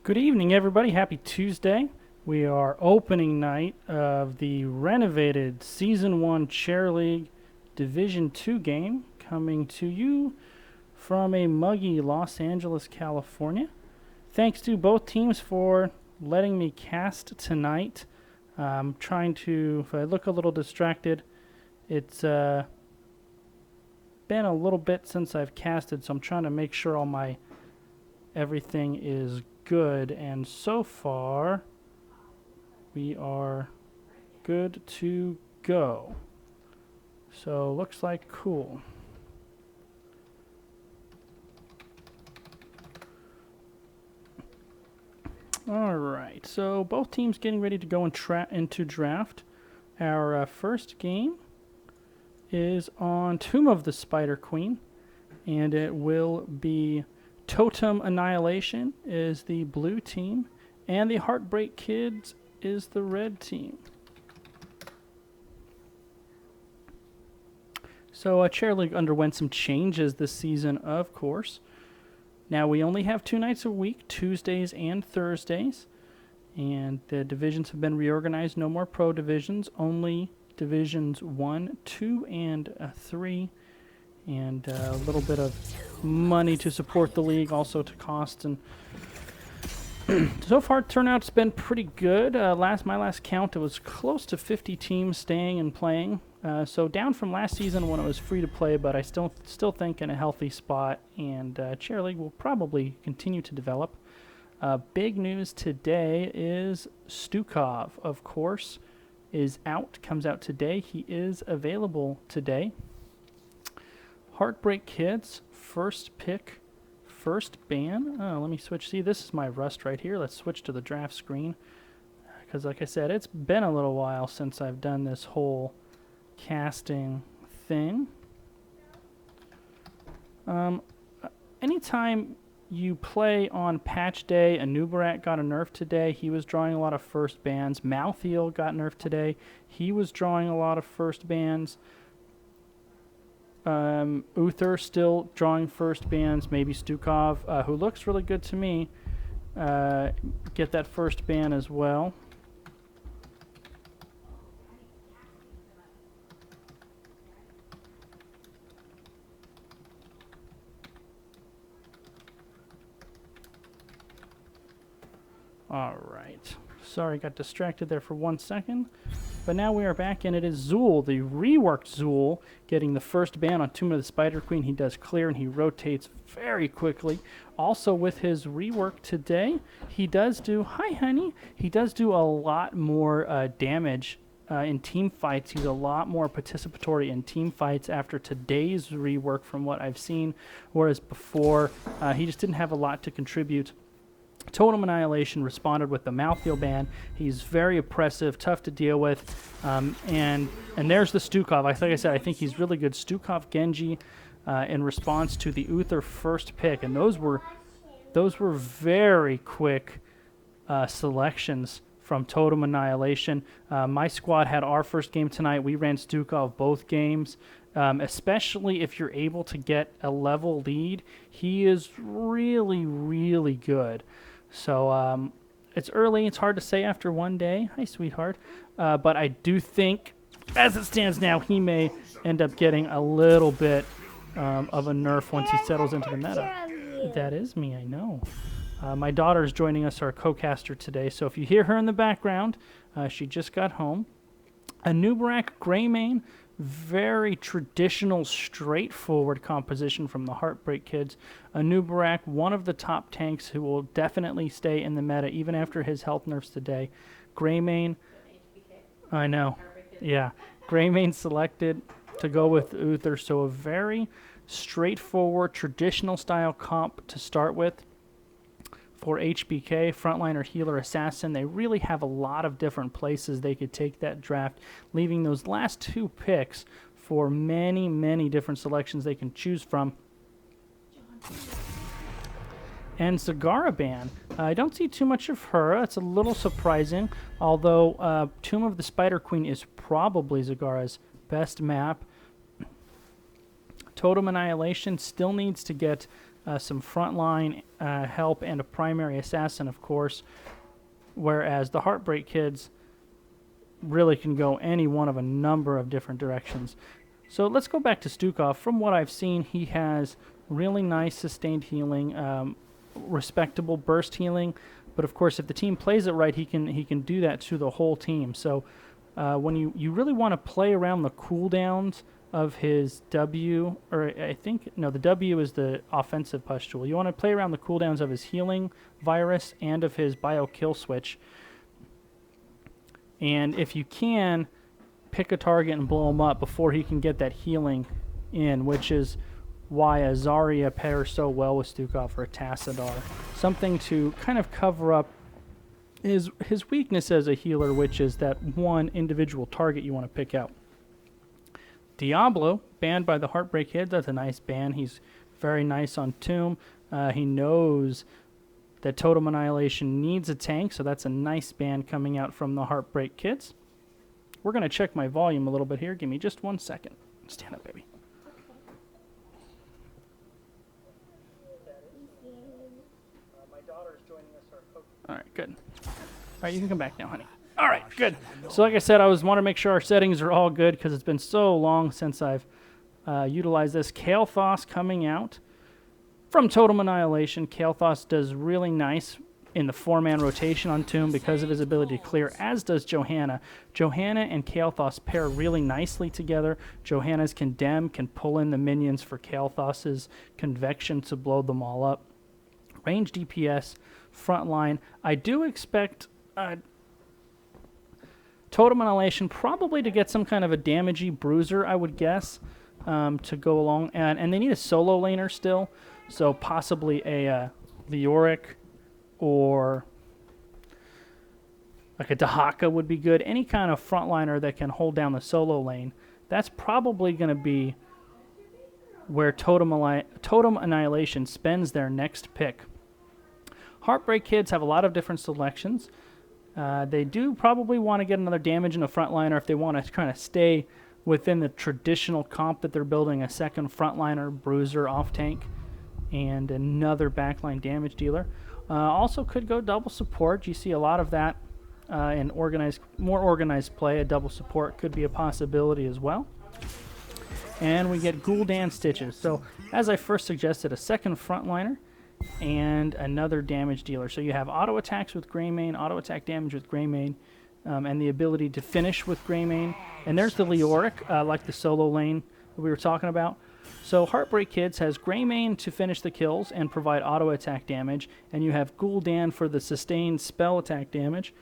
Good evening, everybody. Happy Tuesday. We are opening night of the renovated Season 1 Chair League Division 2 game coming to you from a muggy Los Angeles, California. Thanks to both teams for letting me cast tonight. I'm trying to, if I look a little distracted, it's been a little bit since I've casted, so I'm trying to make sure everything is good, and so far we are good to go. So looks like cool. All right, so both teams getting ready to go into draft. Our first game is on Tomb of the Spider Queen, and it will be Totem Annihilation is the blue team, and the Heartbreak Kids is the red team. So Chair League underwent some changes this season, of course. Now we only have 2 nights a week, Tuesdays and Thursdays, and the divisions have been reorganized. No more pro divisions, only divisions 1, 2, and 3. And a little bit of money to support the league, also to cost. And so far, turnout's been pretty good. My last count, it was close to 50 teams staying and playing. So down from last season when it was free to play, but I still think in a healthy spot. And Chair League will probably continue to develop. Big news today is Stukov, of course, is out. Comes out today. He is available today. Heartbreak Kids, first pick, first ban. Oh, let me switch. See, this is my Rust right here. Let's switch to the draft screen. Because like I said, it's been a little while since I've done this whole casting thing. Anytime you play on patch day, Anubarak got a nerf today. He was drawing a lot of first bans. Malthiel got nerfed today. He was drawing a lot of first bans. Uther still drawing first bans. Maybe Stukov, who looks really good to me, get that first ban as well. All right. Sorry, got distracted there for 1 second. But now we are back, and it is Zool, the reworked Zool, getting the first ban on Tomb of the Spider Queen. He does clear, and he rotates very quickly. Also, with his rework today, he does do, hi honey, he does do a lot more damage in team fights. He's a lot more participatory in team fights after today's rework from what I've seen, whereas before, he just didn't have a lot to contribute. Totem Annihilation responded with the Malthiel ban. He's very oppressive, tough to deal with, and there's the Stukov. Like I said, I think he's really good. Stukov Genji in response to the Uther first pick, and those were very quick selections from Totem Annihilation. My squad had our first game tonight. We ran Stukov both games. Especially if you're able to get a level lead, he is really, really good. So it's early. It's hard to say after 1 day. Hi, sweetheart. But I do think, as it stands now, he may end up getting a little bit of a nerf once he settles into the meta. That is me, I know. My daughter is joining us, our co-caster today. So if you hear her in the background, she just got home. Anubarak Greymane. Very traditional, straightforward composition from the Heartbreak Kids. Anubarak, one of the top tanks who will definitely stay in the meta even after his health nerfs today. Greymane, I know, yeah. Greymane selected to go with Uther, so a very straightforward, traditional style comp to start with. For HBK, frontliner, healer, assassin, they really have a lot of different places they could take that draft, leaving those last 2 picks for many, many different selections they can choose from. And Zagaraban, I don't see too much of her. It's a little surprising, although Tomb of the Spider Queen is probably Zagara's best map. Totem Annihilation still needs to get some frontline help and a primary assassin, of course, whereas the Heartbreak Kids really can go any one of a number of different directions. So let's go back to Stukov. From what I've seen, he has really nice sustained healing, respectable burst healing, but of course if the team plays it right, he can do that to the whole team. So when you really want to play around the cooldowns of his W, or I think, no, the W is the offensive pustule. You want to play around the cooldowns of his healing virus and of his bio kill switch. And if you can, pick a target and blow him up before he can get that healing in, which is why a Zarya pairs so well with Stukov or a Tassadar. Something to kind of cover up his weakness as a healer, which is that one individual target you want to pick out. Diablo, banned by the Heartbreak Kids. That's a nice ban. He's very nice on Tomb. He knows that Totem Annihilation needs a tank, so that's a nice ban coming out from the Heartbreak Kids. We're going to check my volume a little bit here. Give me just 1 second. Stand up, baby. My daughter is joining us. All right, good. All right, you can come back now, honey. All right, good. So like I said, I want to make sure our settings are all good because it's been so long since I've utilized this. Kael'thas coming out from Totem Annihilation. Kael'thas does really nice in the 4-man rotation on Tomb because of his ability to clear, as does Johanna. Johanna and Kael'thas pair really nicely together. Johanna's Condemn can pull in the minions for Kael'thas's Convection to blow them all up. Range DPS, frontline. I do expect Totem Annihilation probably to get some kind of a damagey bruiser, I would guess, to go along. And they need a solo laner still, so possibly a Leoric or like a Dahaka would be good. Any kind of frontliner that can hold down the solo lane. That's probably going to be where Totem Annihilation spends their next pick. Heartbreak Kids have a lot of different selections. They do probably want to get another damage in a frontliner if they want to kind of stay within the traditional comp that they're building, a second frontliner, bruiser, off-tank, and another backline damage dealer. Also could go double support. You see a lot of that in more organized play. A double support could be a possibility as well. And we get Gul'dan Stitches. So as I first suggested, a second frontliner and another damage dealer. So you have auto attacks with Greymane, auto attack damage with Greymane, and the ability to finish with Greymane. And there's the Leoric, like the solo lane that we were talking about. So Heartbreak Kids has Greymane to finish the kills and provide auto attack damage, and you have Gul'dan for the sustained spell attack damage.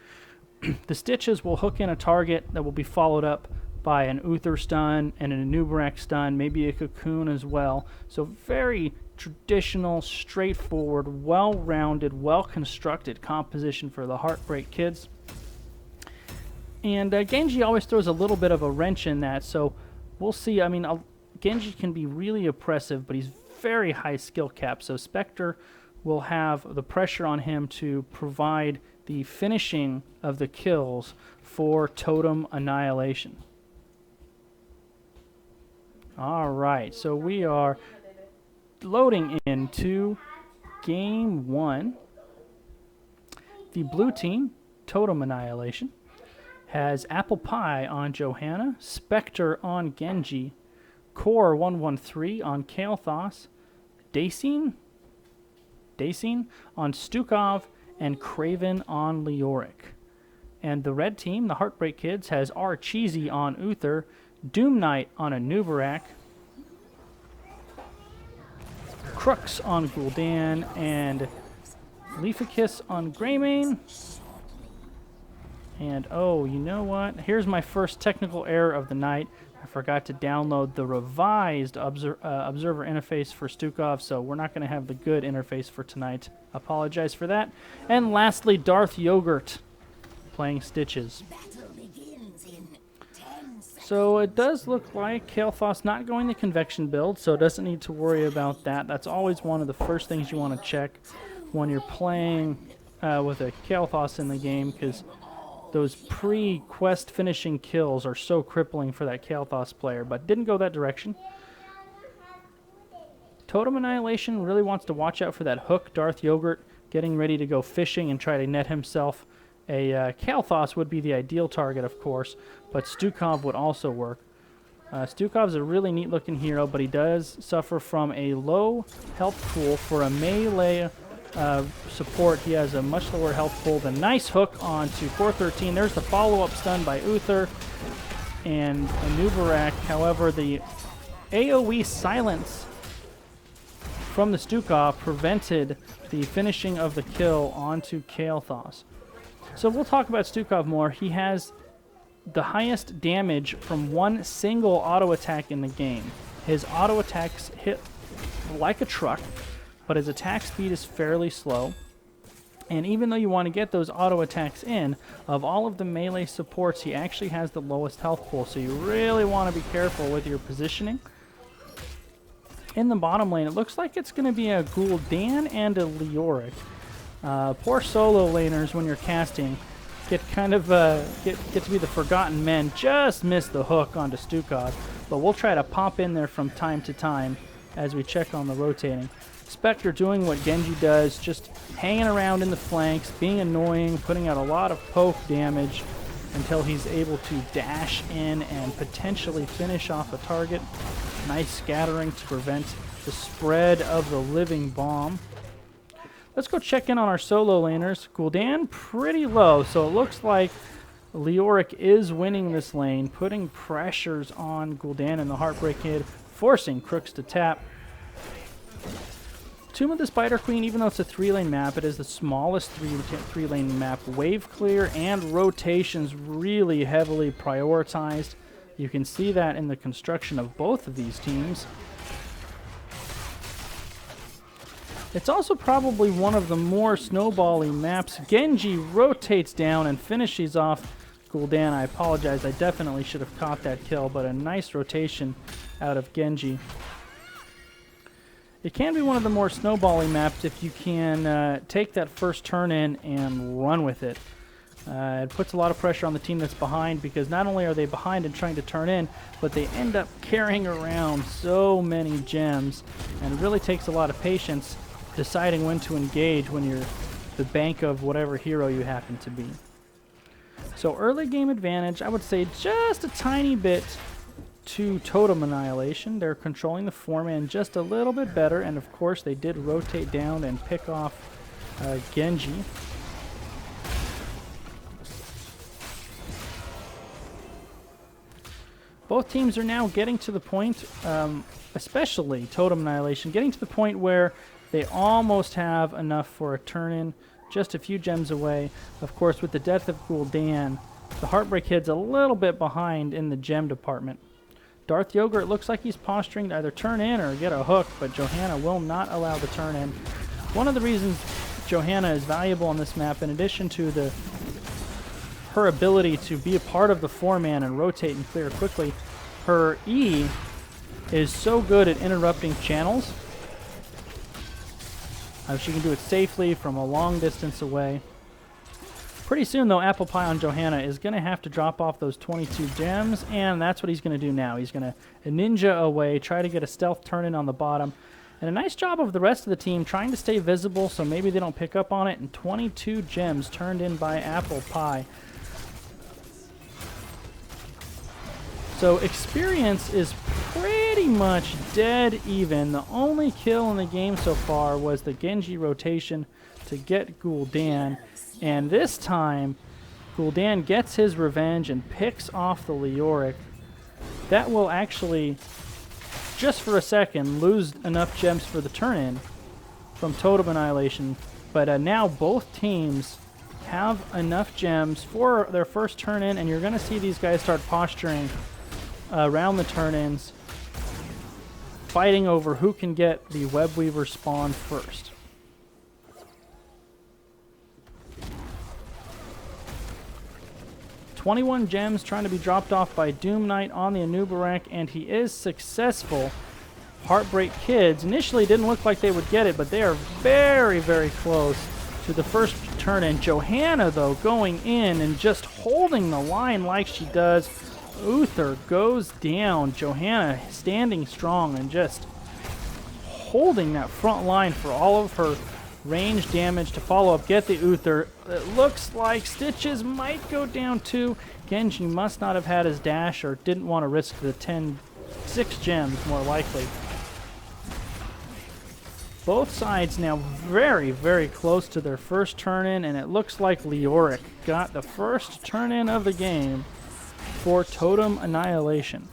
The Stitches will hook in a target that will be followed up by an Uther stun and an Anubarak stun, maybe a Cocoon as well. So very traditional, straightforward, well-rounded, well-constructed composition for the Heartbreak Kids. And Genji always throws a little bit of a wrench in that, so we'll see. I mean, Genji can be really oppressive, but he's very high skill cap, so Spectre will have the pressure on him to provide the finishing of the kills for Totem Annihilation. All right, so we are loading into Game 1. The blue team, Totem Annihilation, has Apple Pie on Johanna, Spectre on Genji, Core 113 on Kael'thas, Dacian on Stukov, and Craven on Leoric. And the red team, the Heartbreak Kids, has Archeesy on Uther, Doom Knight on Anubarak, Crux on Gul'dan, and Leafakis on Greymane. And oh, you know what? Here's my first technical error of the night. I forgot to download the revised observer interface for Stukov, so we're not going to have the good interface for tonight. Apologize for that. And lastly, Darth Yogurt playing Stitches. So it does look like Kael'thas not going the Convection build, so it doesn't need to worry about that. That's always one of the first things you want to check when you're playing with a Kael'thas in the game, because those pre-quest finishing kills are so crippling for that Kael'thas player, but didn't go that direction. Totem Annihilation really wants to watch out for that hook. Darth Yogurt getting ready to go fishing and try to net himself a Kael'thas would be the ideal target, of course, but Stukov would also work. Stukov's a really neat-looking hero, but he does suffer from a low health pool for a melee support. He has a much lower health pool. The nice hook onto 413. There's the follow-up stun by Uther and Anubarak. However, the AoE silence from the Stukov prevented the finishing of the kill onto Kael'thas. So we'll talk about Stukov more. He has the highest damage from one single auto attack in the game. His auto attacks hit like a truck, but his attack speed is fairly slow. And even though you want to get those auto attacks in, of all of the melee supports, he actually has the lowest health pool, so you really want to be careful with your positioning. In the bottom lane, it looks like it's going to be a Gul'dan and a Leoric. Poor solo laners, when you're casting, get kind of get to be the forgotten men. Just missed the hook onto Stukov, but we'll try to pop in there from time to time as we check on the rotating. Spectre doing what Genji does, just hanging around in the flanks, being annoying, putting out a lot of poke damage until he's able to dash in and potentially finish off a target. Nice scattering to prevent the spread of the living bomb. Let's go check in on our solo laners. Gul'dan pretty low, so it looks like Leoric is winning this lane, putting pressures on Gul'dan and the Heartbreak Kid, forcing Crooks to tap. Tomb of the Spider Queen, even though it's a 3-lane map, it is the smallest 3-lane map. Wave clear and rotations really heavily prioritized. You can see that in the construction of both of these teams. It's also probably one of the more snowbally maps. Genji rotates down and finishes off Gul'dan. I apologize, I definitely should have caught that kill, but a nice rotation out of Genji. It can be one of the more snowbally maps if you can take that first turn in and run with it. It puts a lot of pressure on the team that's behind, because not only are they behind and trying to turn in, but they end up carrying around so many gems, and it really takes a lot of patience deciding when to engage when you're the bank of whatever hero you happen to be. So early game advantage, I would say just a tiny bit to Totem Annihilation. They're controlling the 4-man just a little bit better, and of course they did rotate down and pick off Genji. Both teams are now getting to the point, especially Totem Annihilation, getting to the point where they almost have enough for a turn-in, just a few gems away. Of course, with the death of Gul'dan, the Heartbreak Kid's a little bit behind in the gem department. Darth Yogurt looks like he's posturing to either turn in or get a hook, but Johanna will not allow the turn in. One of the reasons Johanna is valuable on this map, in addition to her ability to be a part of the 4-man and rotate and clear quickly, her E is so good at interrupting channels. She can do it safely from a long distance away. Pretty soon, though, Apple Pie on Johanna is going to have to drop off those 22 gems, and that's what he's going to do now. He's going to ninja away, try to get a stealth turn-in on the bottom. And a nice job of the rest of the team trying to stay visible so maybe they don't pick up on it, and 22 gems turned in by Apple Pie. So experience is pretty much dead even. The only kill in the game so far was the Genji rotation to get Gul'dan. And this time, Gul'dan gets his revenge and picks off the Leoric. That will actually, just for a second, lose enough gems for the turn-in from Totem Annihilation. But now both teams have enough gems for their first turn-in, and you're going to see these guys start posturing around the turn-ins, fighting over who can get the Web Weaver spawn first. "21 gems trying to be dropped off by Doom Knight on the Anubarak, and he is successful. Heartbreak Kids initially didn't look like they would get it, but they are very, very close to the first turn-in. Johanna, though, going in and just holding the line like she does. Uther goes down. Johanna standing strong and just holding that front line for all of her range damage to follow up, get the Uther. It looks like Stitches might go down too. Genji must not have had his dash or didn't want to risk the 6 gems, more likely. Both sides now very, very close to their first turn-in, and it looks like Leoric got the first turn-in of the game for Totem Annihilation.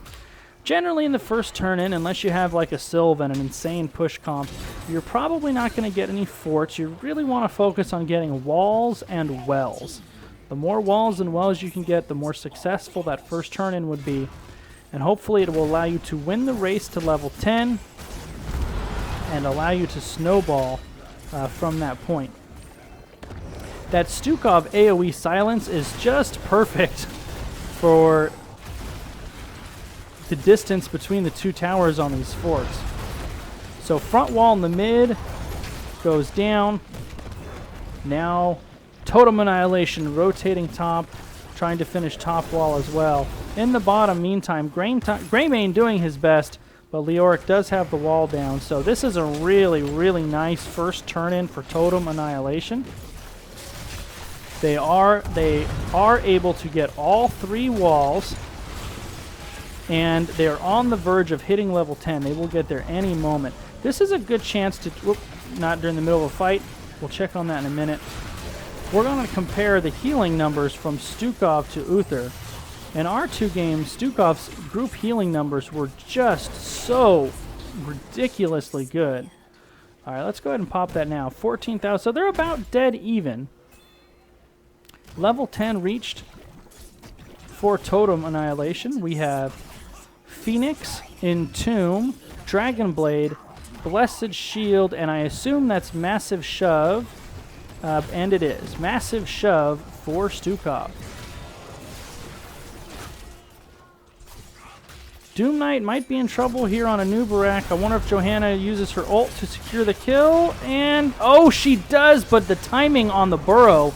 Generally in the first turn-in, unless you have like a Sylve and an insane push comp, you're probably not going to get any forts. You really want to focus on getting walls and wells. The more walls and wells you can get, the more successful that first turn-in would be. And hopefully it will allow you to win the race to level 10 and allow you to snowball from that point. That Stukov AoE silence is just perfect for the distance between the two towers on these forts. So front wall in the mid goes down. Now Totem Annihilation rotating top, trying to finish top wall as well. In the bottom, meantime, Greymane doing his best, but Leoric does have the wall down. So this is a really, really nice first turn-in for Totem Annihilation. They are able to get all 3 walls, and they're on the verge of hitting level 10. They will get there any moment. This is a good chance to... Whoop, not during the middle of a fight. We'll check on that in a minute. We're going to compare the healing numbers from Stukov to Uther. In our 2 games, Stukov's group healing numbers were just so ridiculously good. All right, let's go ahead and pop that now. 14,000. So they're about dead even. Level 10 reached for Totem Annihilation. We have Phoenix, Entomb, Dragon Blade, Blessed Shield, and I assume that's Massive Shove. And it is. Massive Shove for Stukov. Doom Knight might be in trouble here on a Nubarak. I wonder if Johanna uses her ult to secure the kill. And, oh, she does, but the timing on the burrow,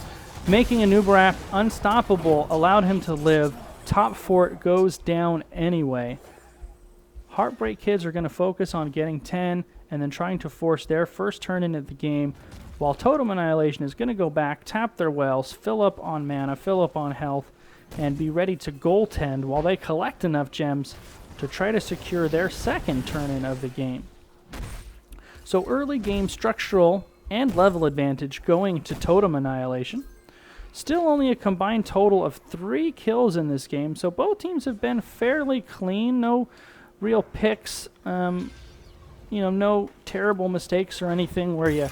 making a Nubarak unstoppable, allowed him to live. Top fort goes down anyway. Heartbreak Kids are going to focus on getting 10 and then trying to force their first turn into the game, while Totem Annihilation is going to go back, tap their wells, fill up on mana, fill up on health, and be ready to goaltend while they collect enough gems to try to secure their second turn-in of the game. So early game structural and level advantage going to Totem Annihilation. Still only a combined total of 3 kills in this game, so both teams have been fairly clean. No real picks, no terrible mistakes or anything where you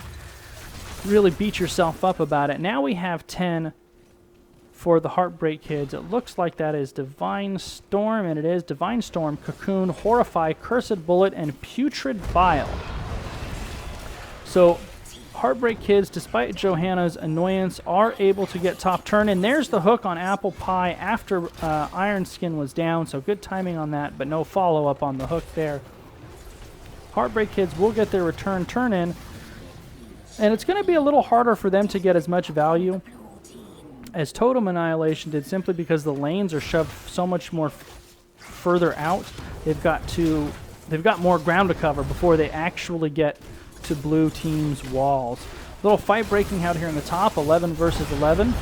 really beat yourself up about it. Now we have 10 for the Heartbreak Kids. It looks like that is Divine Storm, and it is Divine Storm, Cocoon, Horrify, Cursed Bullet, and Putrid Bile. So Heartbreak Kids, despite Johanna's annoyance, are able to get top turn, and there's the hook on Apple Pie after Iron Skin was down, so good timing on that, but no follow-up on the hook there. Heartbreak Kids will get their return turn-in, and it's going to be a little harder for them to get as much value as Totem Annihilation did, simply because the lanes are shoved so much more further out. They've got more ground to cover before they actually get to blue team's walls. Little fight breaking out here in the top, 11 versus 11.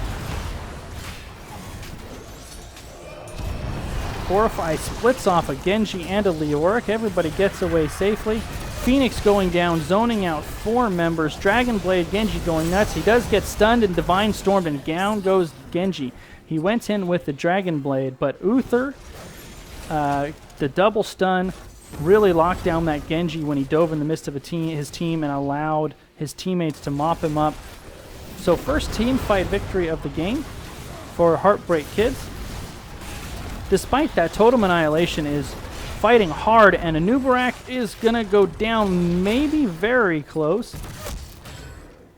Horrify splits off a Genji and a Leoric. Everybody gets away safely. Phoenix going down, zoning out 4 members. Dragon Blade, Genji going nuts. He does get stunned and Divine Stormed, and down goes Genji. He went in with the Dragon Blade, but Uther, the double stun, really locked down that Genji when he dove in the midst of his team and allowed his teammates to mop him up. So first team fight victory of the game for Heartbreak Kids. Despite that, Totem Annihilation is fighting hard, and a Nubarak is going to go down, maybe very close.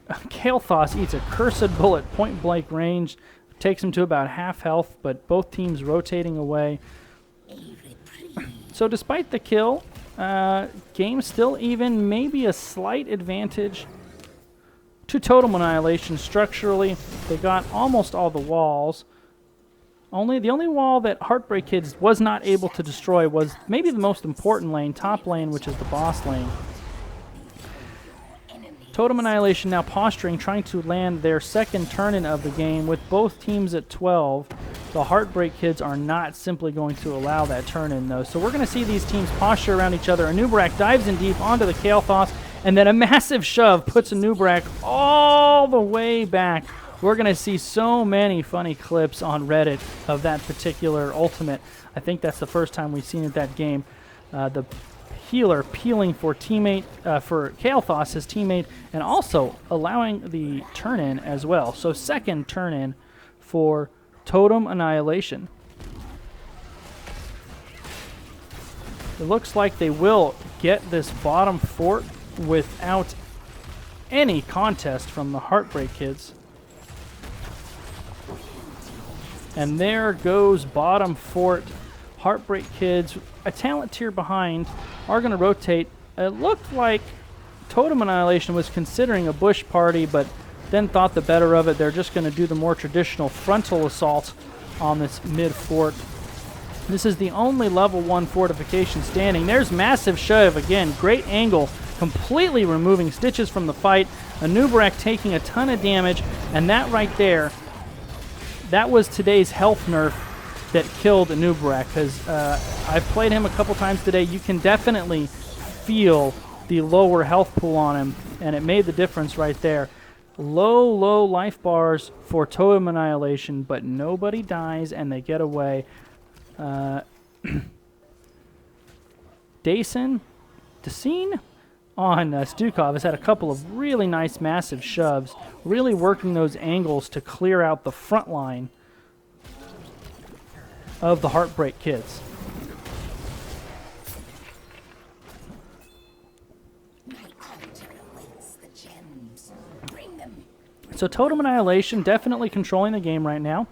Kael'thas eats a Cursed Bullet, point-blank range. Takes him to about half health, but both teams rotating away. So despite the kill, game still even, maybe a slight advantage to Totem Annihilation structurally. They got almost all the walls. The only wall that Heartbreak Kids was not able to destroy was maybe the most important lane, top lane, which is the boss lane. Totem Annihilation now posturing, trying to land their second turn-in of the game with both teams at 12. The Heartbreak Kids are not simply going to allow that turn-in, though. So we're going to see these teams posture around each other. Anubarak dives in deep onto the Kael'thas, and then a massive shove puts Anubarak all the way back. We're going to see so many funny clips on Reddit of that particular ultimate. I think that's the first time we've seen it that game. The healer peeling for teammate, for Kael'thas, his teammate, and also allowing the turn-in as well. So second turn-in for Totem Annihilation. It looks like they will get this bottom fort without any contest from the Heartbreak Kids. And there goes bottom fort. Heartbreak Kids, a talent tier behind, are going to rotate. It looked like Totem Annihilation was considering a bush party, but then thought the better of it. They're just going to do the more traditional frontal assault on this mid fort. This is the only level 1 fortification standing. There's massive shove again. Great angle, completely removing Stitches from the fight. Anubarak taking a ton of damage, and that right there, that was today's health nerf that killed Anubarak, because I've played him a couple times today. You can definitely feel the lower health pool on him, and it made the difference right there. Low life bars for Totem Annihilation, but nobody dies and they get away. Dacin on Stukov has had a couple of really nice massive shoves, really working those angles to clear out the front line of the Heartbreak Kids. So Totem Annihilation definitely controlling the game right now.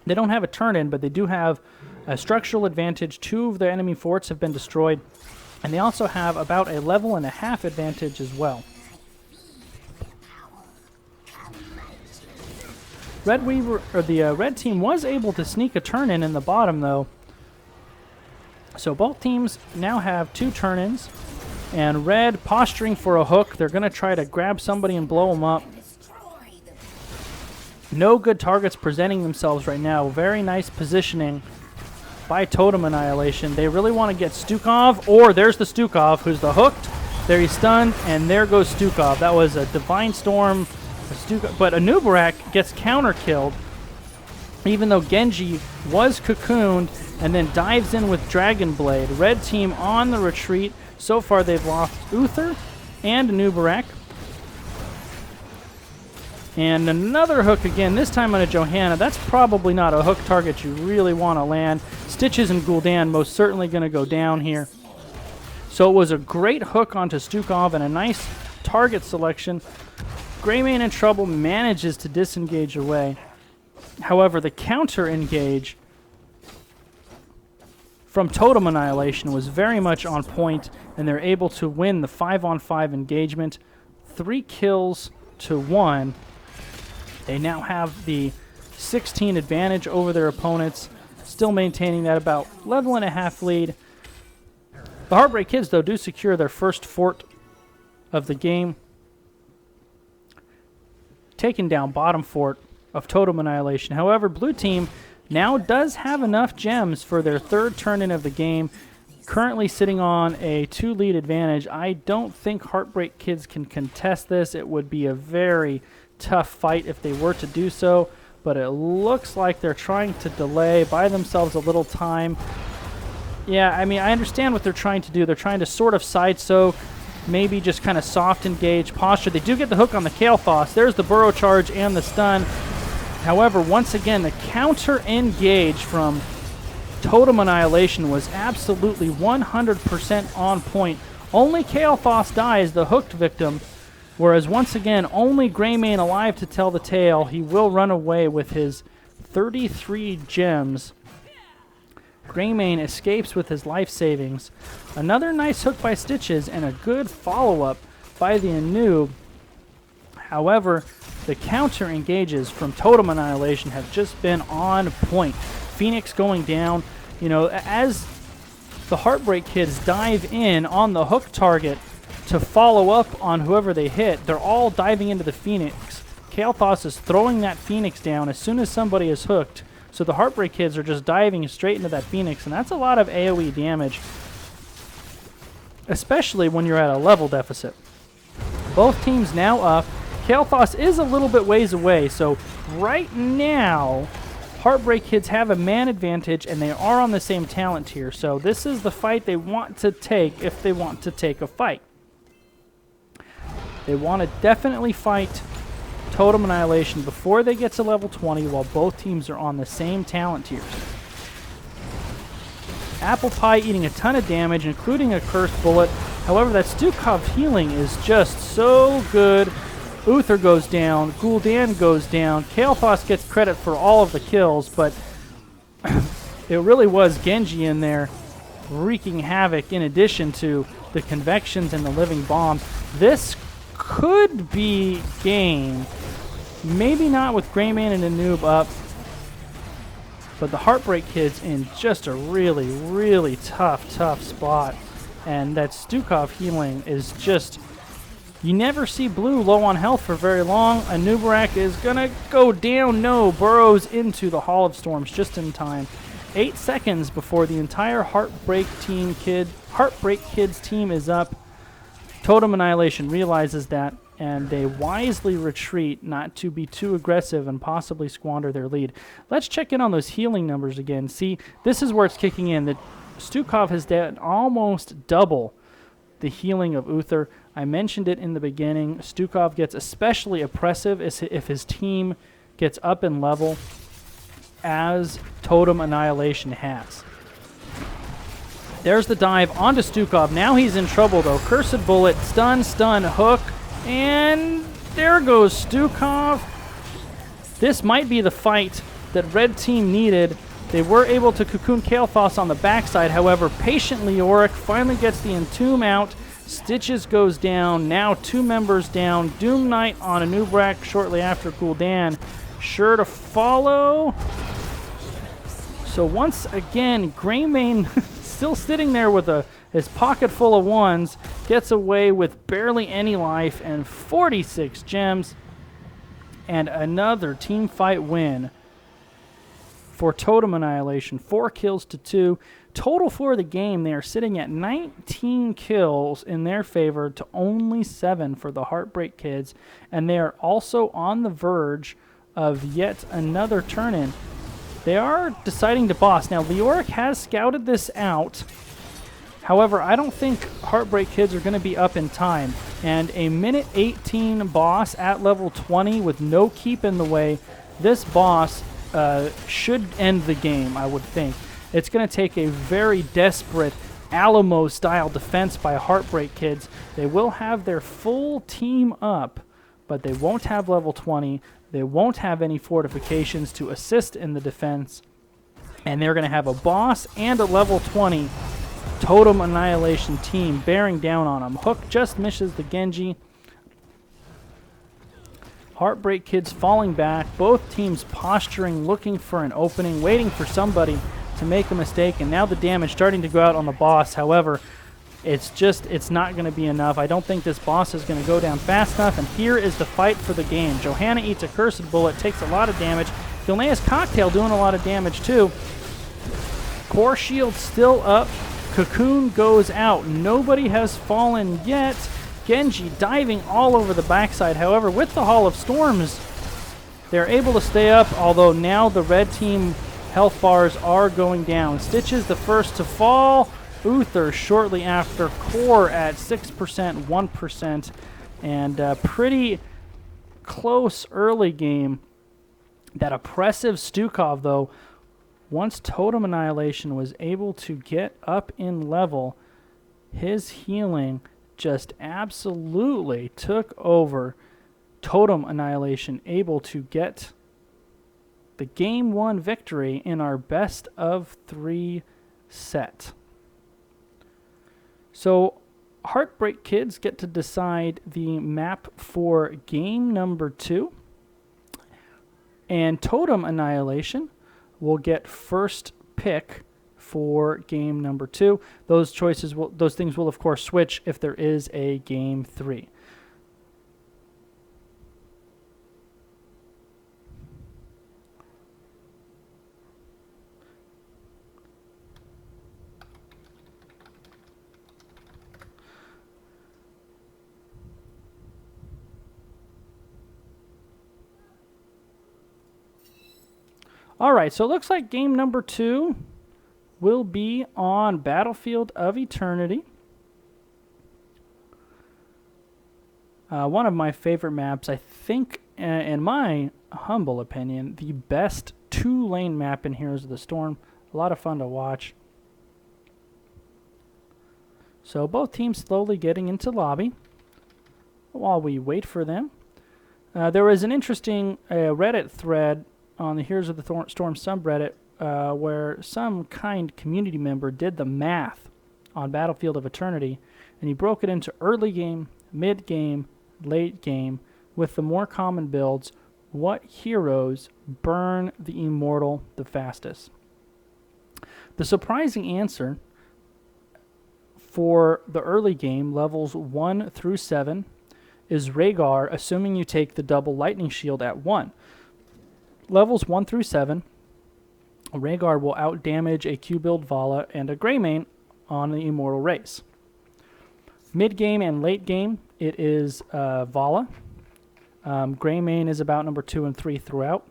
They don't have a turn-in, but they do have a structural advantage. 2 of their enemy forts have been destroyed, and they also have about a level and a half advantage as well. The red team was able to sneak a turn-in in the bottom, though. So both teams now have 2 turn-ins, and red posturing for a hook. They're going to try to grab somebody and blow them up. No good targets presenting themselves right now. Very nice positioning by Totem Annihilation. They really want to get Stukov, or there's the Stukov, who's the hooked. There he's stunned, and there goes Stukov. That was a Divine Storm, but Anubarak gets counter-killed, even though Genji was cocooned, and then dives in with Dragon Blade. Red team on the retreat. So far they've lost Uther and Anubarak. And another hook again, this time on a Johanna. That's probably not a hook target you really want to land. Stitches and Gul'dan most certainly going to go down here. So it was a great hook onto Stukov and a nice target selection. Greymane in trouble, manages to disengage away. However, the counter engage from Totem Annihilation was very much on point, and they're able to win the 5-on-5 engagement. 3 kills to 1. They now have the 16 advantage over their opponents, still maintaining that about level and a half lead. The Heartbreak Kids, though, do secure their first fort of the game, taking down bottom fort of Totem Annihilation. However, blue team now does have enough gems for their third turn-in of the game, currently sitting on a 2-lead advantage. I don't think Heartbreak Kids can contest this. It would be a very tough fight if they were to do so, but it looks like they're trying to delay, buy themselves a little time. Yeah, I mean, I understand what they're trying to do. They're trying to sort of side soak, maybe just kind of soft engage posture. They do get the hook on the Kael'thas. There's the burrow charge and the stun. However, once again, the counter engage from Totem Annihilation was absolutely 100% on point. Only Kael'thas dies, the hooked victim, whereas once again, only Greymane alive to tell the tale. He will run away with his 33 gems. Greymane escapes with his life savings. Another nice hook by Stitches and a good follow-up by the Anub. However, the counter engages from Totem Annihilation have just been on point. Phoenix going down. You know, as the Heartbreak Kids dive in on the hook target, to follow up on whoever they hit, they're all diving into the Phoenix. Kael'thas is throwing that Phoenix down as soon as somebody is hooked. So the Heartbreak Kids are just diving straight into that Phoenix, and that's a lot of AoE damage, especially when you're at a level deficit. Both teams now up. Kael'thas is a little bit ways away, so right now, Heartbreak Kids have a man advantage, and they are on the same talent tier. So this is the fight they want to take if they want to take a fight. They want to definitely fight Totem Annihilation before they get to level 20 while both teams are on the same talent tiers. Apple Pie eating a ton of damage, including a Cursed Bullet. However, that Stukov healing is just so good. Uther goes down, Gul'dan goes down. Kael'thas gets credit for all of the kills, but it really was Genji in there wreaking havoc in addition to the Convections and the Living Bombs. This could be game. Maybe not with Greymane and a noob up, but the Heartbreak Kids in just a really, really tough spot. And that Stukov healing is just... You never see blue low on health for very long. Anubarak is going to go down. No, burrows into the Hall of Storms just in time. 8 seconds before the entire Heartbreak Kids team is up. Totem Annihilation realizes that, and they wisely retreat not to be too aggressive and possibly squander their lead. Let's check in on those healing numbers again. See, this is where it's kicking in. That Stukov has done almost double the healing of Uther. I mentioned it in the beginning. Stukov gets especially oppressive if his team gets up in level, as Totem Annihilation has. There's the dive onto Stukov. Now he's in trouble, though. Cursed Bullet, stun, hook, and there goes Stukov. This might be the fight that Red Team needed. They were able to cocoon Kael'thas on the backside. However, patiently, Auric finally gets the Entomb out. Stitches goes down. Now 2 members down. Doom Knight on Anubarak shortly after Gul'dan. Sure to follow. So once again, Greymane still sitting there with his pocket full of ones, gets away with barely any life and 46 gems. And another team fight win for Totem Annihilation. 4 kills to 2. Total for the game, they are sitting at 19 kills in their favor to only 7 for the Heartbreak Kids. And they are also on the verge of yet another turn-in. They are deciding to boss. Now, Leoric has scouted this out. However, I don't think Heartbreak Kids are going to be up in time. And a minute 18 boss at level 20 with no keep in the way, this boss should end the game, I would think. It's going to take a very desperate Alamo-style defense by Heartbreak Kids. They will have their full team up, but they won't have level 20. They won't have any fortifications to assist in the defense. And they're going to have a boss and a level 20 Totem Annihilation team bearing down on them. Hook just misses the Genji. Heartbreak Kids falling back. Both teams posturing, looking for an opening, waiting for somebody to make a mistake. And now the damage starting to go out on the boss. However, it's not going to be enough. I don't think this boss is going to go down fast enough. And here is the fight for the game. Johanna eats a Cursed Bullet, takes a lot of damage. Gilnea's Cocktail doing a lot of damage too. Core Shield still up. Cocoon goes out. Nobody has fallen yet. Genji diving all over the backside. However, with the Hall of Storms, they're able to stay up, although now the red team health bars are going down. Stitch is the first to fall. Uther shortly after. Core at 6%, 1%, and a pretty close early game. That oppressive Stukov, though, once Totem Annihilation was able to get up in level, his healing just absolutely took over. Totem Annihilation able to get the Game 1 victory in our best of 3 set. So Heartbreak Kids get to decide the map for game number 2. And Totem Annihilation will get first pick for game number 2. Those things will of course switch if there is a game 3. All right, so it looks like game number 2 will be on Battlefield of Eternity. One of my favorite maps, I think, in my humble opinion, the best 2-lane map in Heroes of the Storm. A lot of fun to watch. So both teams slowly getting into lobby while we wait for them. There was an interesting Reddit thread on the Heroes of the Storm subreddit where some kind community member did the math on Battlefield of Eternity, and he broke it into early game, mid game, late game, with the more common builds, what heroes burn the Immortal the fastest. The surprising answer for the early game, levels 1 through 7, is Rhaegar, assuming you take the double lightning shield at 1. Levels 1 through 7, Rhaegar will outdamage a Q-build Vala and a Greymane on the Immortal race. Mid-game and late game, it is Vala. Greymane is about number 2 and 3 throughout.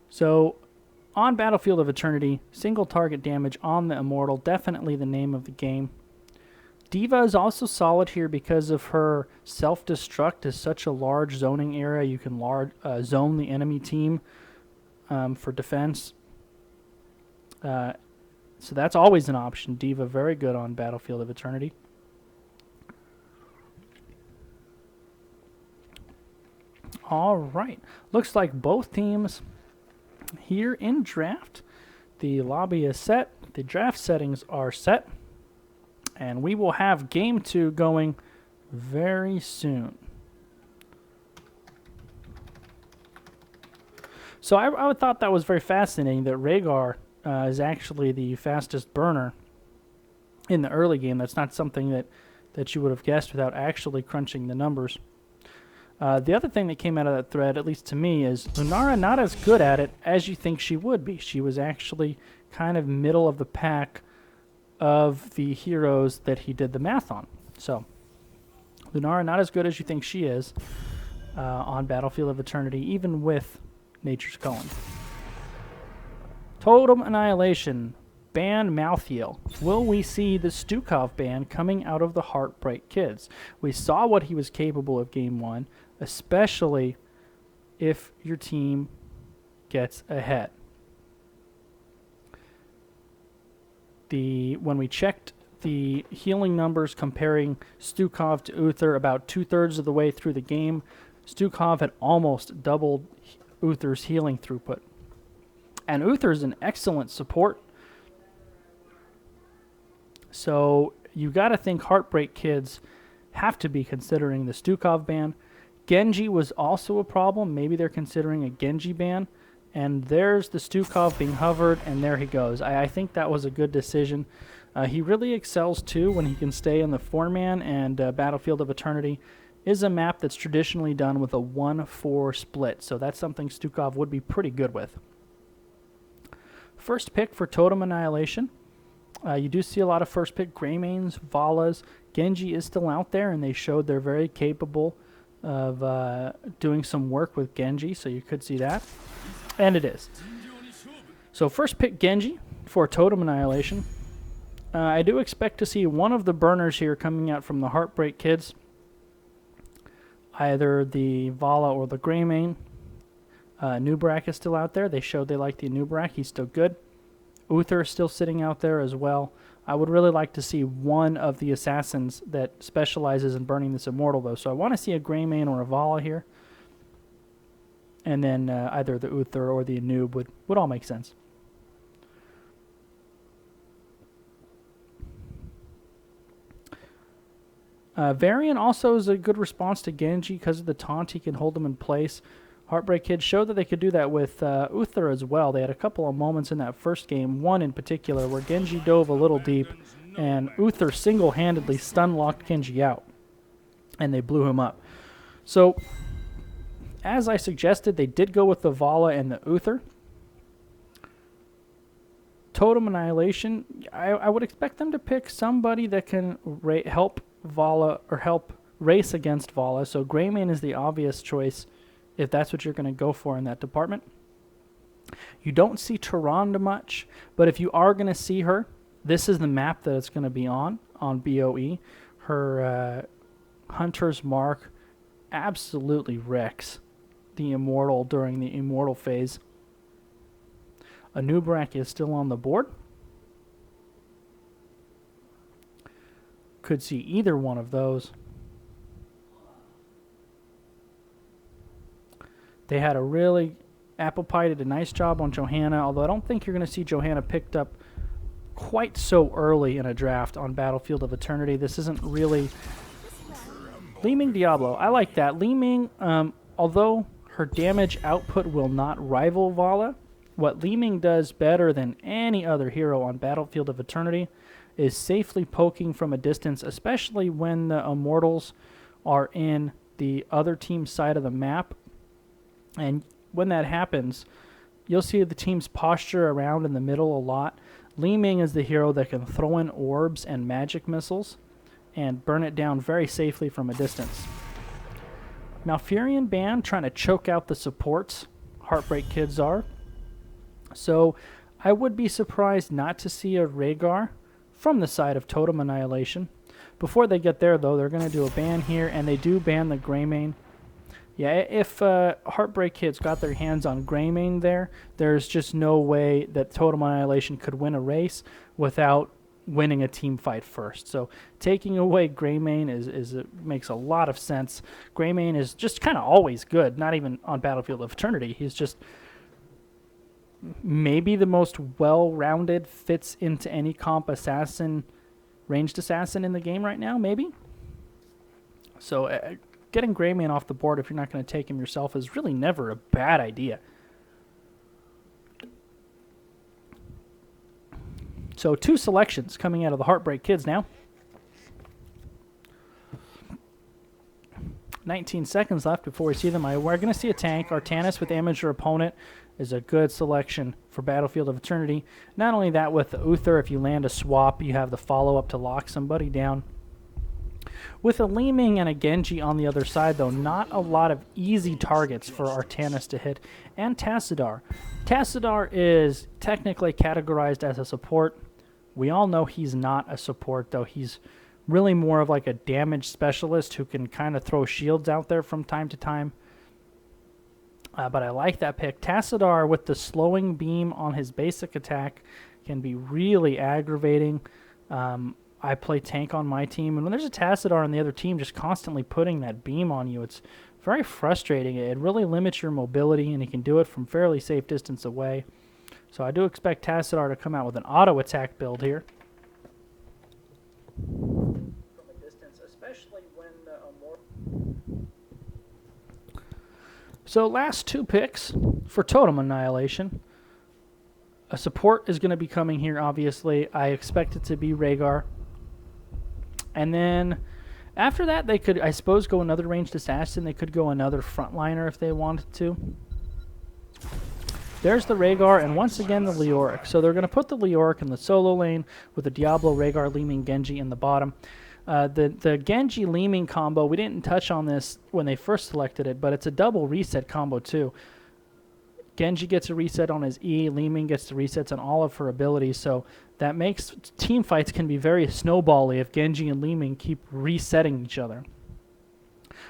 So, on Battlefield of Eternity, single target damage on the Immortal, definitely the name of the game. D.Va is also solid here because of her self-destruct is such a large zoning area. You can zone the enemy team for defense. So that's always an option. D.Va very good on Battlefield of Eternity. All right. Looks like both teams here in draft. The lobby is set. The draft settings are set. And we will have game 2 going very soon. So I thought that was very fascinating that Rhaegar is actually the fastest burner in the early game. That's not something that you would have guessed without actually crunching the numbers. The other thing that came out of that thread, at least to me, is Lunara not as good at it as you think she would be. She was actually kind of middle of the pack of the heroes that he did the math on. So, Lunara not as good as you think she is on Battlefield of Eternity, even with Nature's Calling. Totem Annihilation. Ban Malthael. Will we see the Stukov ban coming out of the Heartbreak Kids? We saw what he was capable of game 1, especially if your team gets ahead. When we checked the healing numbers comparing Stukov to Uther about 2/3 of the way through the game, Stukov had almost doubled Uther's healing throughput. And Uther's an excellent support. So you got to think Heartbreak Kids have to be considering the Stukov ban. Genji was also a problem. Maybe they're considering a Genji ban. And there's the Stukov being hovered, and there he goes. I think that was a good decision. He really excels, too, when he can stay in the 4-man, and Battlefield of Eternity is a map that's traditionally done with a 1-4 split, so that's something Stukov would be pretty good with. First pick for Totem Annihilation. You do see a lot of first pick Greymanes, Valas. Genji is still out there, and they showed they're very capable of doing some work with Genji, so you could see that. And it is. So first pick Genji for Totem Annihilation. I do expect to see one of the burners here coming out from the Heartbreak Kids. Either the Vala or the Greymane. Nubrak is still out there. They showed they like the Nubrak. He's still good. Uther is still sitting out there as well. I would really like to see one of the assassins that specializes in burning this Immortal, though. So I want to see a Greymane or a Vala here. And then either the Uther or the Anub would all make sense. Varian also is a good response to Genji because of the taunt. He can hold them in place. Heartbreak Kids showed that they could do that with Uther as well. They had a couple of moments in that first game, one in particular, where Genji dove a little deep, and Uther single-handedly stun-locked Genji out, and they blew him up. So, as I suggested, they did go with the Vala and the Uther. Totem Annihilation, I would expect them to pick somebody that can help Vala, or help race against Vala. So Greymane is the obvious choice if that's what you're going to go for in that department. You don't see Tyrande much, but if you are going to see her, this is the map that it's going to be on BOE. Her Hunter's Mark absolutely wrecks the Immortal during the Immortal phase. Anub'arak is still on the board. Could see either one of those. They had a really... Apple Pie did a nice job on Johanna, although I don't think you're going to see Johanna picked up quite so early in a draft on Battlefield of Eternity. This isn't really... Li Ming Diablo, I like that. Li Ming, although her damage output will not rival Vala, what Li Ming does better than any other hero on Battlefield of Eternity is safely poking from a distance, especially when the Immortals are in the other team's side of the map. And when that happens, you'll see the team's posture around in the middle a lot. Li Ming is the hero that can throw in orbs and magic missiles and burn it down very safely from a distance. Malfurion ban trying to choke out the supports. Heartbreak Kids are. So I would be surprised not to see a Rhaegar from the side of Totem Annihilation. Before they get there, though, they're going to do a ban here, and they do ban the Greymane. Yeah, if Heartbreak Kids got their hands on Greymane there, there's just no way that Totem Annihilation could win a race without winning a team fight first. So taking away Greymane makes a lot of sense. Greymane is just kind of always good, not even on Battlefield of Eternity. He's just maybe the most well-rounded, fits into any comp assassin, ranged assassin in the game right now, maybe. So getting Greymane off the board if you're not going to take him yourself is really never a bad idea. So 2 selections coming out of the Heartbreak Kids now. 19 seconds left before we see them. We're going to see a tank. Artanis with Amateur Opponent is a good selection for Battlefield of Eternity. Not only that, with the Uther, if you land a swap, you have the follow-up to lock somebody down. With a Li Ming and a Genji on the other side, though, not a lot of easy targets for Artanis to hit. And Tassadar. Tassadar is technically categorized as a support. We all know he's not a support, though. He's really more of like a damage specialist who can kind of throw shields out there from time to time. But I like that pick. Tassadar with the slowing beam on his basic attack can be really aggravating. I play tank on my team, and when there's a Tassadar on the other team just constantly putting that beam on you, it's very frustrating. It really limits your mobility, and he can do it from fairly safe distance away. So I do expect Tassadar to come out with an auto attack build here. From a distance, especially when So last 2 picks for Totem Annihilation. A support is going to be coming here, obviously. I expect it to be Rhaegar. And then after that, they could, I suppose, go another ranged assassin. They could go another frontliner if they wanted to. There's the Rhaegar, and once again the Leoric. So they're going to put the Leoric in the solo lane with the Diablo, Rhaegar, Li Ming, Genji in the bottom. The Genji Li Ming combo, we didn't touch on this when they first selected it, but it's a double reset combo too. Genji gets a reset on his E, Li Ming gets the resets on all of her abilities, so that makes team fights can be very snowbally if Genji and Li Ming keep resetting each other.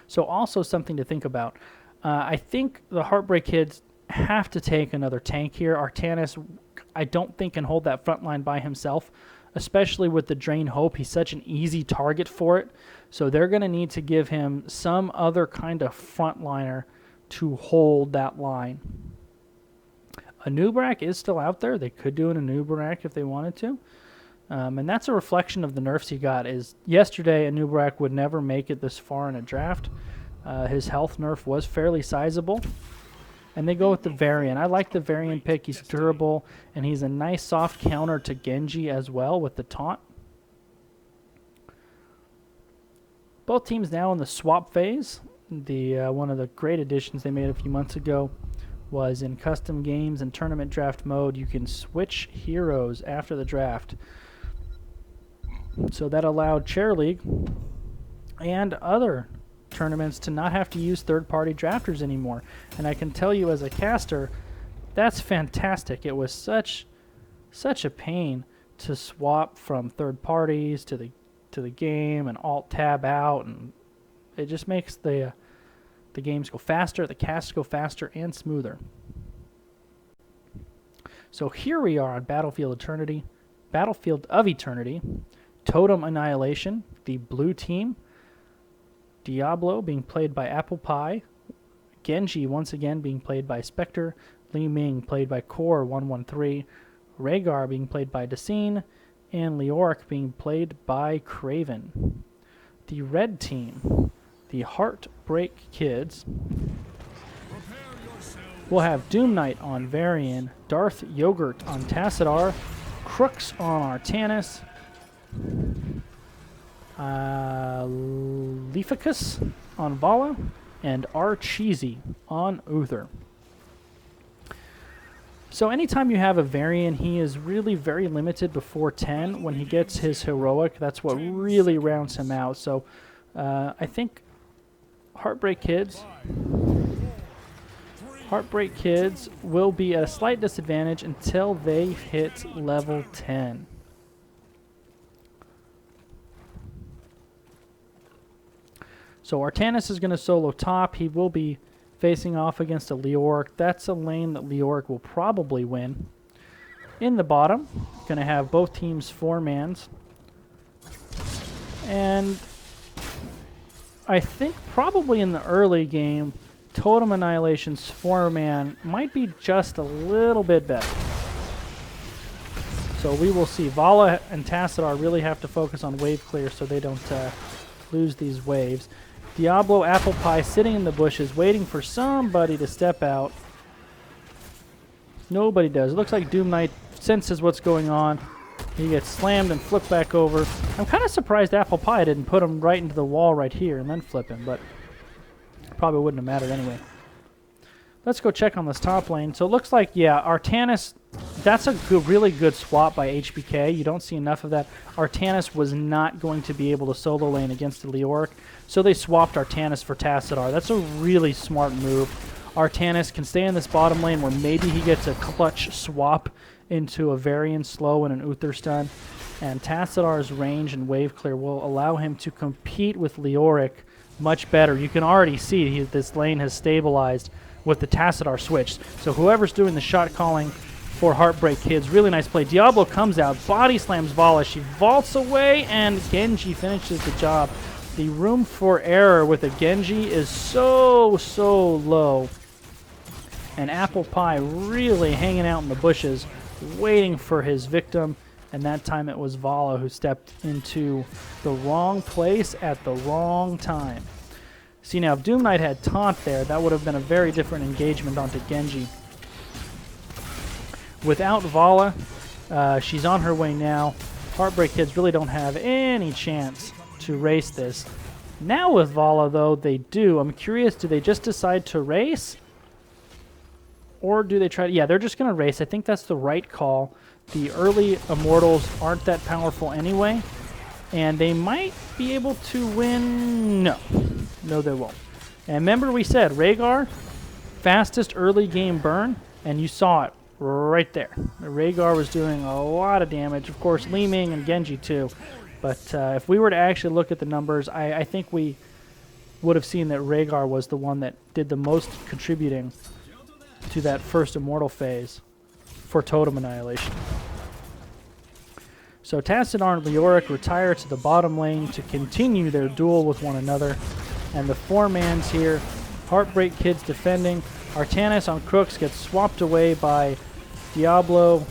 So also something to think about. I think the Heartbreak Kids have to take another tank here. Artanis, I don't think, can hold that front line by himself, especially with the Drain Hope. He's such an easy target for it, so they're going to need to give him some other kind of frontliner to hold that line. Anub'arak is still out there. They could do an Anub'arak if they wanted to. And that's a reflection of the nerfs he got. Is yesterday, Anub'arak would never make it this far in a draft. His health nerf was fairly sizable. and they go with the Varian. I like the Varian pick. He's durable, and he's a nice soft counter to Genji as well with the taunt. Both teams now in the swap phase. One of the great additions they made a few months ago was in custom games and tournament draft mode, you can switch heroes after the draft. So that allowed Chair League and other tournaments to not have to use third-party drafters anymore. And I can tell you as a caster, that's fantastic. It was such a pain to swap from third parties to the game and alt-tab out, and it just makes the games go faster, the casts go faster and smoother. So here we are on Battlefield of Eternity, Totem Annihilation, the blue team, Diablo being played by Apple Pie, Genji once again being played by Spectre, Li Ming played by Core 113, Rhaegar being played by Dacine, and Leoric being played by Craven. The red team, the Heartbreak Kids, we'll have Doom Knight on Varian, Darth Yogurt on Tassadar, Crooks on Artanis, Leficus on Vala, and Archeesy on Uther. So anytime you have a Varian, he is really very limited before 10. When he gets his heroic, that's what really rounds him out. So I think Heartbreak Kids will be at a slight disadvantage until they hit level 10. So Artanis is going to solo top. He will be facing off against a Leoric. That's a lane that Leoric will probably win. In the bottom, going to have both teams 4-mans. And I think probably in the early game, Totem Annihilation's 4-man might be just a little bit better. So we will see. Vala and Tassadar really have to focus on wave clear so they don't lose these waves. Diablo Apple Pie sitting in the bushes waiting for somebody to step out. Nobody does. It looks like Doom Knight senses what's going on. He gets slammed and flipped back over. I'm kind of surprised Apple Pie didn't put him right into the wall right here and then flip him, but probably wouldn't have mattered anyway. Let's go check on this top lane. So it looks like, yeah, Artanis, that's a really good swap by HBK. You don't see enough of that. Artanis was not going to be able to solo lane against the Leoric, so they swapped Artanis for Tassadar. That's a really smart move. Artanis can stay in this bottom lane where maybe he gets a clutch swap into a Varian slow and an Uther stun, and Tassadar's range and wave clear will allow him to compete with Leoric much better. You can already see this lane has stabilized with the Tassadar switch. So whoever's doing the shot calling for Heartbreak Kids, really nice play. Diablo comes out, body slams Vala. She vaults away, and Genji finishes the job. The room for error with a Genji is so low. And Apple Pie really hanging out in the bushes, waiting for his victim. And that time it was Vala who stepped into the wrong place at the wrong time. See, now if Doom Knight had taunt there, that would have been a very different engagement onto Genji. Without Vala, she's on her way now. Heartbreak Kids really don't have any chance to race this. Now with Vala, though, they do. I'm curious, do they just decide to race? Or do they try to... Yeah, they're just going to race. I think that's the right call. The early Immortals aren't that powerful anyway. And they might be able to win... No, they won't. And remember we said, Rhaegar, fastest early game burn, and you saw it right there. Rhaegar was doing a lot of damage. Of course, Li Ming and Genji too. But if we were to actually look at the numbers, I think we would have seen that Rhaegar was the one that did the most contributing to that first Immortal phase for Totem Annihilation. So Tassadar and Leoric retire to the bottom lane to continue their duel with one another. And the 4-mans here, Heartbreak Kids defending. Artanis on Crooks gets swapped away by Diablo.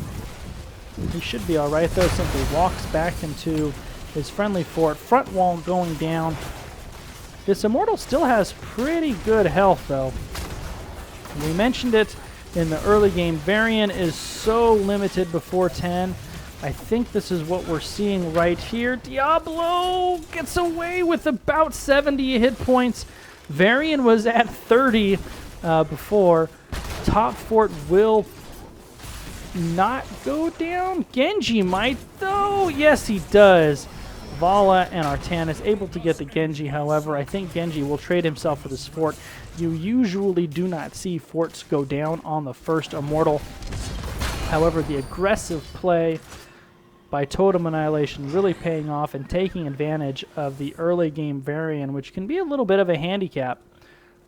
He should be alright though, simply walks back into his friendly fort. Front wall going down. This Immortal still has pretty good health though. We mentioned it in the early game. Varian is so limited before 10. I think this is what we're seeing right here. Diablo gets away with about 70 hit points. Varian was at 30 before. Top fort will not go down. Genji might, though. Yes, he does. Vala and Artanis able to get the Genji. However, I think Genji will trade himself for this fort. You usually do not see forts go down on the first Immortal. However, the aggressive play by Totem Annihilation really paying off and taking advantage of the early game Varian, which can be a little bit of a handicap.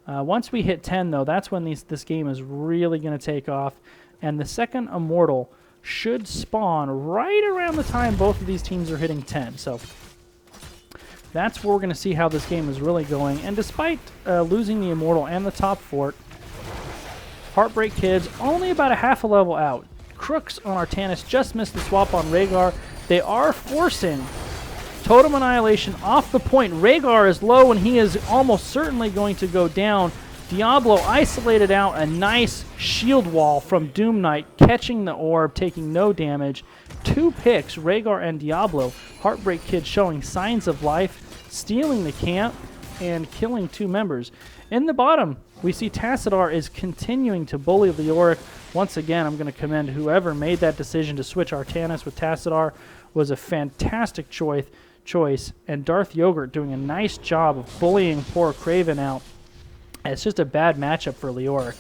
Once we hit 10, though, that's when this game is really going to take off. And the second Immortal should spawn right around the time both of these teams are hitting 10. So that's where we're going to see how this game is really going. And despite losing the Immortal and the top fort, Heartbreak Kids only about a half a level out. Crooks on Artanis just missed the swap on Rhaegar. They are forcing Totem Annihilation off the point. Rhaegar is low and he is almost certainly going to go down. Diablo isolated out a nice shield wall from Doom Knight, catching the orb, taking no damage. 2 picks, Rhaegar and Diablo. Heartbreak Kid showing signs of life, stealing the camp, and killing 2 members. In the bottom, we see Tassadar is continuing to bully Leoric. Once again, I'm going to commend whoever made that decision to switch Artanis with Tassadar. Was a fantastic choice, and Darth Yogurt doing a nice job of bullying poor Craven out. It's just a bad matchup for Leoric.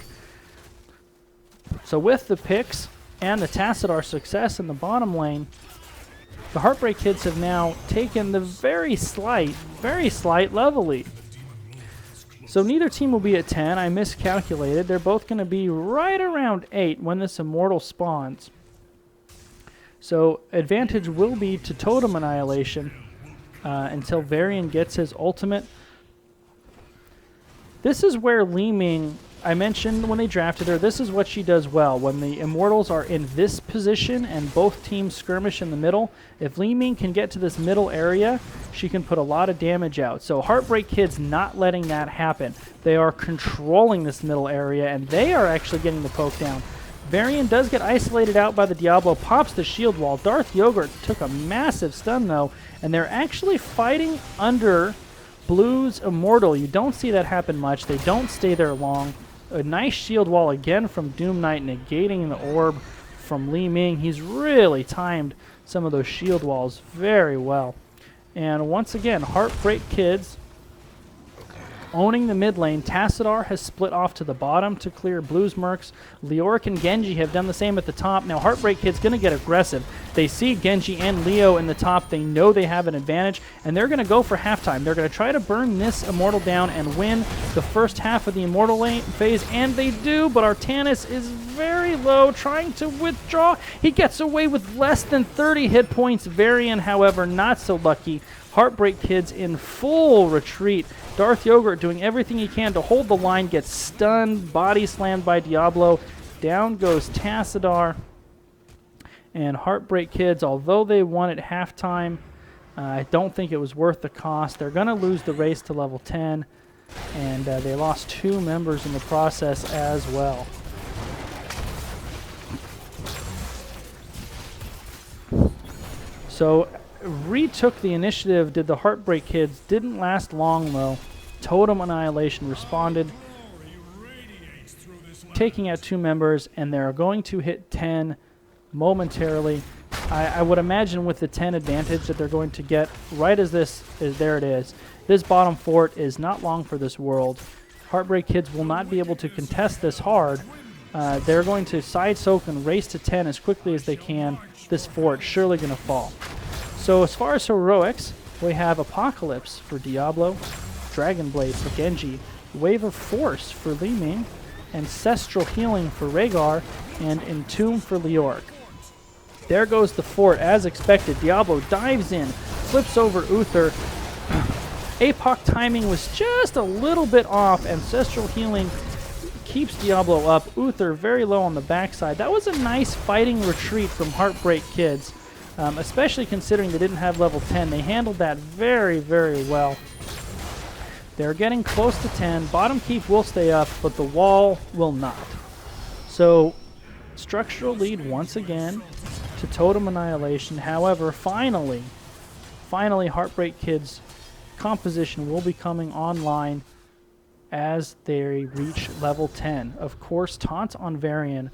So with the picks and the Tassadar success in the bottom lane, the Heartbreak Kids have now taken the very slight level lead. So neither team will be at 10. I miscalculated. They're both going to be right around 8 when this Immortal spawns. So advantage will be to Totem Annihilation until Varian gets his ultimate. This is where Li Ming, I mentioned when they drafted her, this is what she does well. When the Immortals are in this position and both teams skirmish in the middle, if Li Ming can get to this middle area, she can put a lot of damage out. So Heartbreak Kid's not letting that happen. They are controlling this middle area, and they are actually getting the poke down. Varian does get isolated out by the Diablo, pops the shield wall. Darth Yogurt took a massive stun, though, and they're actually fighting under Blue's Immortal. You don't see that happen much. They don't stay there long. A nice shield wall again from Doom Knight, negating the orb from Li Ming. He's really timed some of those shield walls very well. And once again, Heartbreak Kids owning the mid lane. Tassadar has split off to the bottom to clear Blue's mercs. Leoric and Genji have done the same at the top. Now Heartbreak Kid's going to get aggressive. They see Genji and Leo in the top. They know they have an advantage, and they're going to go for halftime. They're going to try to burn this Immortal down and win the first half of the Immortal lane phase, and they do, but Artanis is very low, trying to withdraw. He gets away with less than 30 hit points. Varian, however, not so lucky. Heartbreak Kids in full retreat. Darth Yogurt doing everything he can to hold the line, gets stunned, body slammed by Diablo. Down goes Tassadar. And Heartbreak Kids, although they won at halftime, I don't think it was worth the cost. They're going to lose the race to level 10, and they lost 2 members in the process as well. So retook the initiative, did the Heartbreak Kids. Didn't last long, though. Totem Annihilation responded, taking out 2 members, and they're going to hit 10 momentarily. I would imagine with the 10 advantage that they're going to get right as this is. There it is. This bottom fort is not long for this world. Heartbreak Kids will not be able to contest this hard. They're going to side soak and race to 10 as quickly as they can. This fort surely going to fall. So as far as heroics, we have Apocalypse for Diablo, Dragonblade for Genji, Wave of Force for Li Ming, Ancestral Healing for Rhaegar, and Entomb for Leoric. There goes the fort as expected. Diablo dives in, flips over Uther. APOC timing was just a little bit off. Ancestral Healing keeps Diablo up. Uther very low on the backside. That was a nice fighting retreat from Heartbreak Kids. Especially considering they didn't have level 10. They handled that very, very well. They're getting close to 10. Bottom keep will stay up, but the wall will not. So, structural lead once again to Totem Annihilation. However, finally, Heartbreak Kids composition will be coming online as they reach level 10. Of course, Taunt on Varian,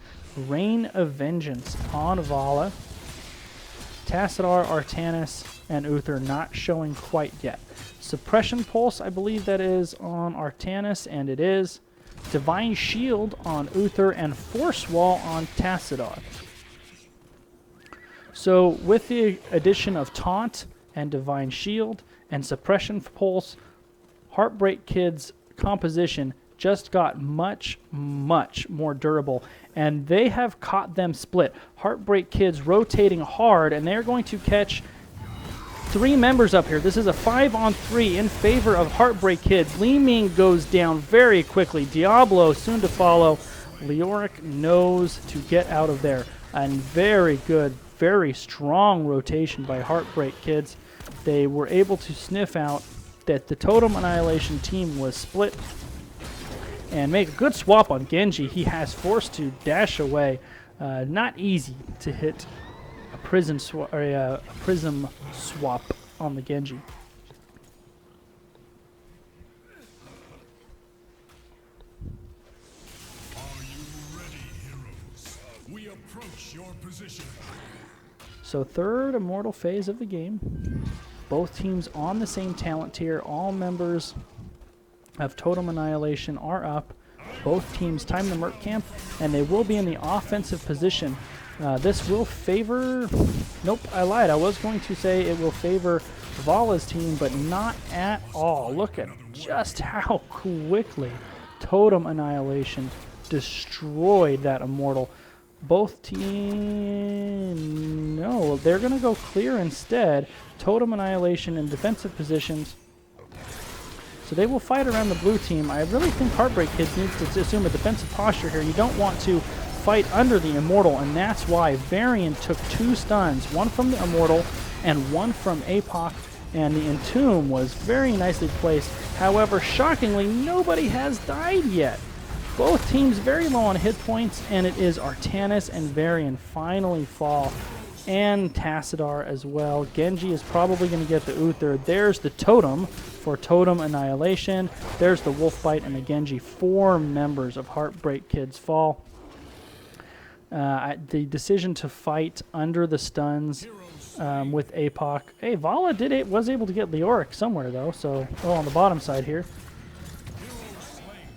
Rain of Vengeance on Vala, Tassadar, Artanis, and Uther not showing quite yet. Suppression Pulse, I believe that is on Artanis, and it is. Divine Shield on Uther, and Force Wall on Tassadar. So with the addition of Taunt and Divine Shield and Suppression Pulse, Heartbreak Kids composition just got much, much more durable, and they have caught them split. Heartbreak Kids rotating hard, and they're going to catch 3 members up here. This is a 5-on-3 in favor of Heartbreak Kids. Li Ming goes down very quickly. Diablo soon to follow. Leoric knows to get out of there. And very good, very strong rotation by Heartbreak Kids. They were able to sniff out that the Totem Annihilation team was split and make a good swap on Genji. He has forced to dash away. Not easy to hit a prism swap on the Genji. Are you ready, heroes? We approach your position. So third Immortal phase of the game. Both teams on the same talent tier. All members of Totem Annihilation are up. Both teams time the Merc Camp, and they will be in the offensive position. This will favor... Nope, I lied. I was going to say it will favor Vala's team, but not at all. Look at just how quickly Totem Annihilation destroyed that Immortal. Both teams... No, they're going to go clear instead. Totem Annihilation in defensive positions. So they will fight around the blue team. I really think Heartbreak Kids needs to assume a defensive posture here. You don't want to fight under the Immortal, and that's why Varian took 2 stuns, one from the Immortal and one from APOC, and the Entomb was very nicely placed. However, shockingly, nobody has died yet. Both teams very low on hit points, and it is Artanis and Varian finally fall, and Tassadar as well. Genji is probably going to get the Uther. There's the Totem for Totem Annihilation. There's the Wolfbite and the Genji. 4 members of Heartbreak Kids fall. The decision to fight under the stuns with APOC. Hey, Vala was able to get Leoric somewhere, though, so on the bottom side here.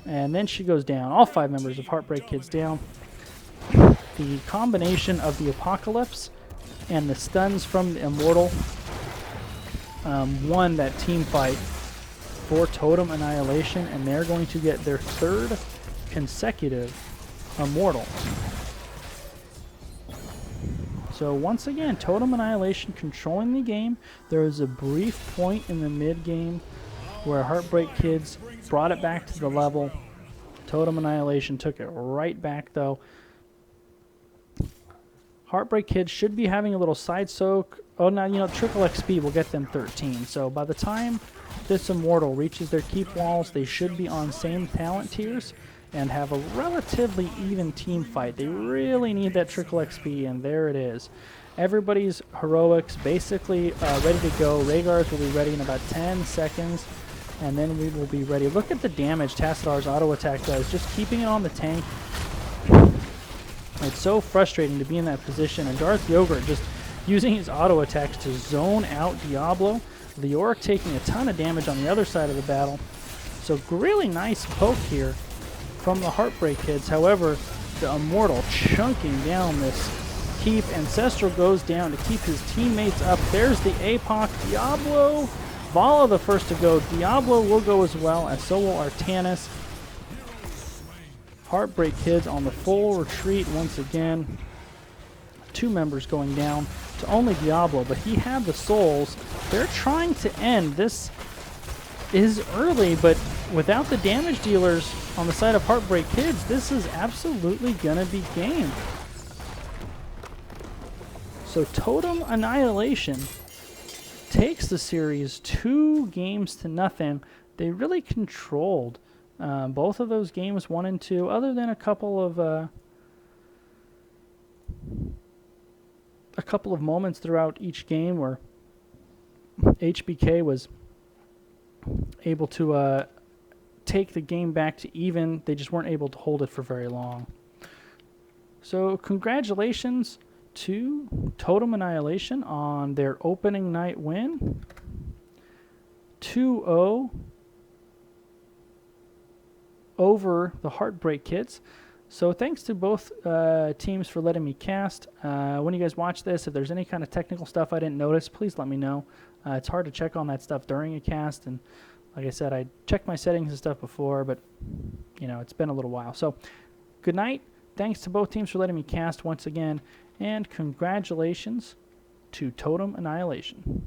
And then she goes down. All 5 members of Heartbreak Kids down. The combination of the Apocalypse and the stuns from the Immortal won that team fight for Totem Annihilation, and they're going to get their 3rd consecutive Immortal. So once again, Totem Annihilation controlling the game. There was a brief point in the mid-game where Heartbreak Kids brought it back to the level. Totem Annihilation took it right back, though. Heartbreak Kids should be having a little side soak. Oh, now, triple XP will get them 13. So by the time this Immortal reaches their keep walls, they should be on same talent tiers and have a relatively even team fight. They really need that triple XP, and there it is. Everybody's heroics basically ready to go. Rhaegar's will be ready in about 10 seconds, and then we will be ready. Look at the damage Tassadar's auto attack does, just keeping it on the tank. It's so frustrating to be in that position, and Darth Yogurt just using his auto attacks to zone out Diablo. Leoric taking a ton of damage on the other side of the battle. So really nice poke here from the Heartbreak Kids. However, the Immortal chunking down this keep. Ancestral goes down to keep his teammates up. There's the APOC. Diablo. Vala the first to go. Diablo will go as well, and so will Artanis. Heartbreak Kids on the full retreat once again. 2 members going down to only Diablo, but he had the souls. They're trying to end. This is early, but without the damage dealers on the side of Heartbreak Kids, this is absolutely going to be game. So Totem Annihilation takes the series 2-0. They really controlled both of those games, 1 and 2, other than a couple of moments throughout each game where HBK was able to take the game back to even. They just weren't able to hold it for very long. So congratulations to Totem Annihilation on their opening night win. 2-0 over the Heartbreak Kids. So thanks to both teams for letting me cast. When you guys watch this, if there's any kind of technical stuff I didn't notice, please let me know. It's hard to check on that stuff during a cast, and like I said, I checked my settings and stuff before, but you know, it's been a little while. So good night. Thanks to both teams for letting me cast once again, and congratulations to Totem Annihilation.